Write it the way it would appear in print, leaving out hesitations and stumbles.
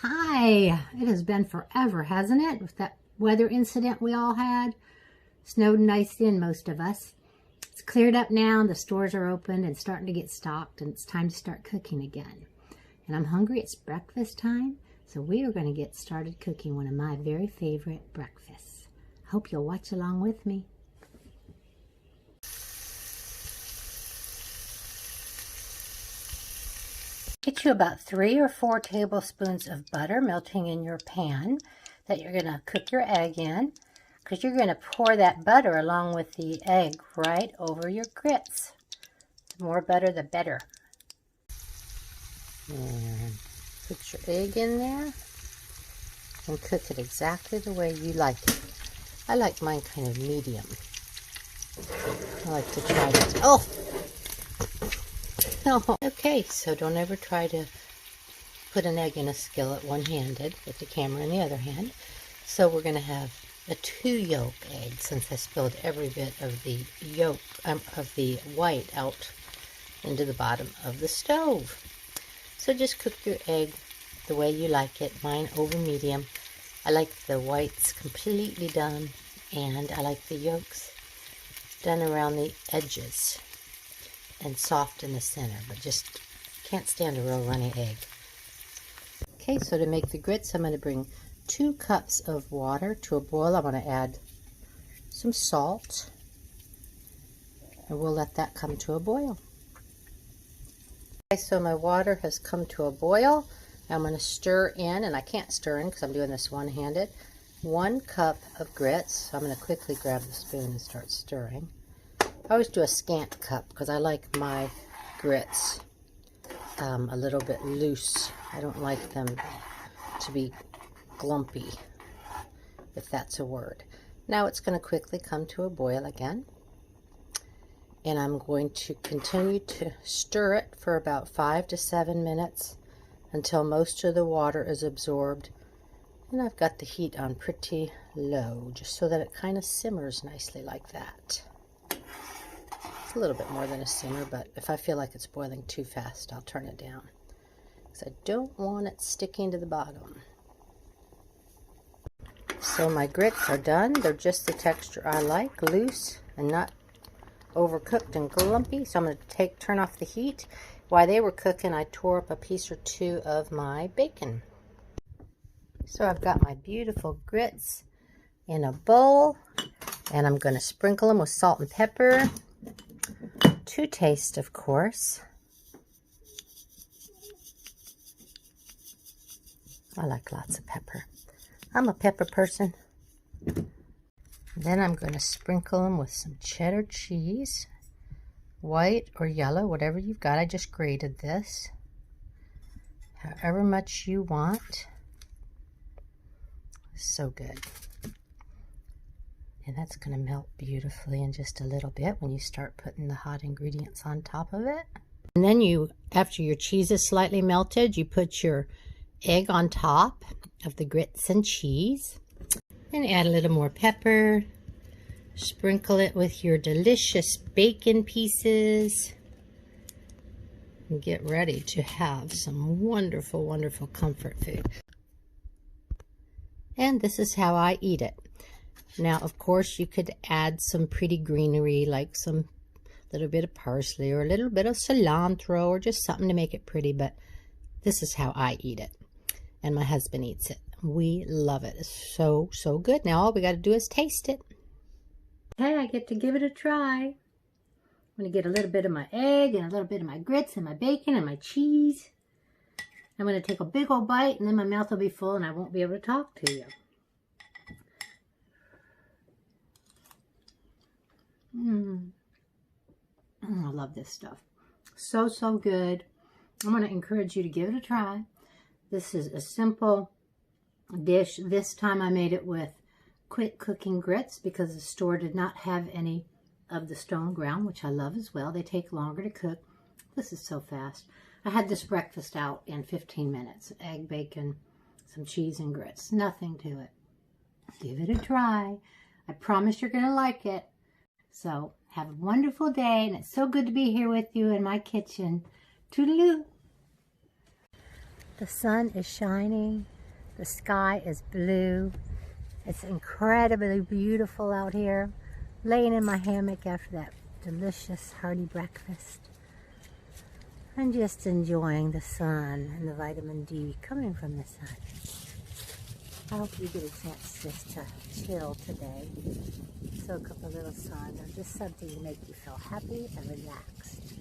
Hi! It has been forever, hasn't it? With that weather incident we all had. Snowed and iced in, most of us. It's cleared up now, the stores are open and starting to get stocked, and it's time to start cooking again. And I'm hungry, it's breakfast time, so we are going to get started cooking one of my very favorite breakfasts. Hope you'll watch along with me. Get you about 3 or 4 tablespoons of butter melting in your pan that you're going to cook your egg in, because you're going to pour that butter along with the egg right over your grits. The more butter, the better. And put your egg in there and cook it exactly the way you like it. I like mine kind of medium. I like to try to... Oh! No. Okay, so don't ever try to put an egg in a skillet one-handed with the camera in the other hand. So we're going to have a 2-yolk egg, since I spilled every bit of the yolk of the white out into the bottom of the stove. So just cook your egg the way you like it. Mine over medium. I like the whites completely done, and I like the yolks done around the edges and soft in the center, but just can't stand a real runny egg. Okay, so to make the grits, I'm going to bring 2 cups of water to a boil. I'm going to add some salt, and we'll let that come to a boil. Okay, so my water has come to a boil. I'm going to stir in, and I can't stir in because I'm doing this one-handed, 1 cup of grits. So I'm going to quickly grab the spoon and start stirring. I always do a scant cup because I like my grits a little bit loose. I don't like them to be glumpy, if that's a word. Now it's going to quickly come to a boil again. And I'm going to continue to stir it for about 5 to 7 minutes until most of the water is absorbed. And I've got the heat on pretty low, just so that it kind of simmers nicely like that. It's a little bit more than a simmer, but if I feel like it's boiling too fast, I'll turn it down, because I don't want it sticking to the bottom. So my grits are done. They're just the texture I like, loose and not overcooked and glumpy. So I'm going to turn off the heat. While they were cooking, I tore up a piece or 2 of my bacon. So I've got my beautiful grits in a bowl, and I'm going to sprinkle them with salt and pepper. To taste, of course. I like lots of pepper. I'm a pepper person. Then I'm going to sprinkle them with some cheddar cheese, white or yellow, whatever you've got. I just grated this, however much you want. So good. And that's going to melt beautifully in just a little bit when you start putting the hot ingredients on top of it. And then after your cheese is slightly melted, you put your egg on top of the grits and cheese. And add a little more pepper. Sprinkle it with your delicious bacon pieces. And get ready to have some wonderful, wonderful comfort food. And this is how I eat it. Now, of course, you could add some pretty greenery, like some little bit of parsley or a little bit of cilantro or just something to make it pretty, but this is how I eat it. And my husband eats it. We love it. It's so, so good. Now, all we got to do is taste it. Hey, I get to give it a try. I'm going to get a little bit of my egg and a little bit of my grits and my bacon and my cheese. I'm going to take a big old bite, and then my mouth will be full and I won't be able to talk to you. I love this stuff. So, so good. I'm going to encourage you to give it a try. This is a simple dish. This time I made it with quick cooking grits because the store did not have any of the stone ground, which I love as well. They take longer to cook. This is so fast. I had this breakfast out in 15 minutes. Egg, bacon, some cheese and grits. Nothing to it. Give it a try. I promise you're going to like it. So have a wonderful day, and it's so good to be here with you in my kitchen. Toodaloo. The sun is shining. The sky is blue. It's incredibly beautiful out here. Laying in my hammock after that delicious hearty breakfast. I'm just enjoying the sun and the vitamin D coming from the sun. I hope you get a chance just to chill today. Soak up a little sun or just something to make you feel happy and relaxed.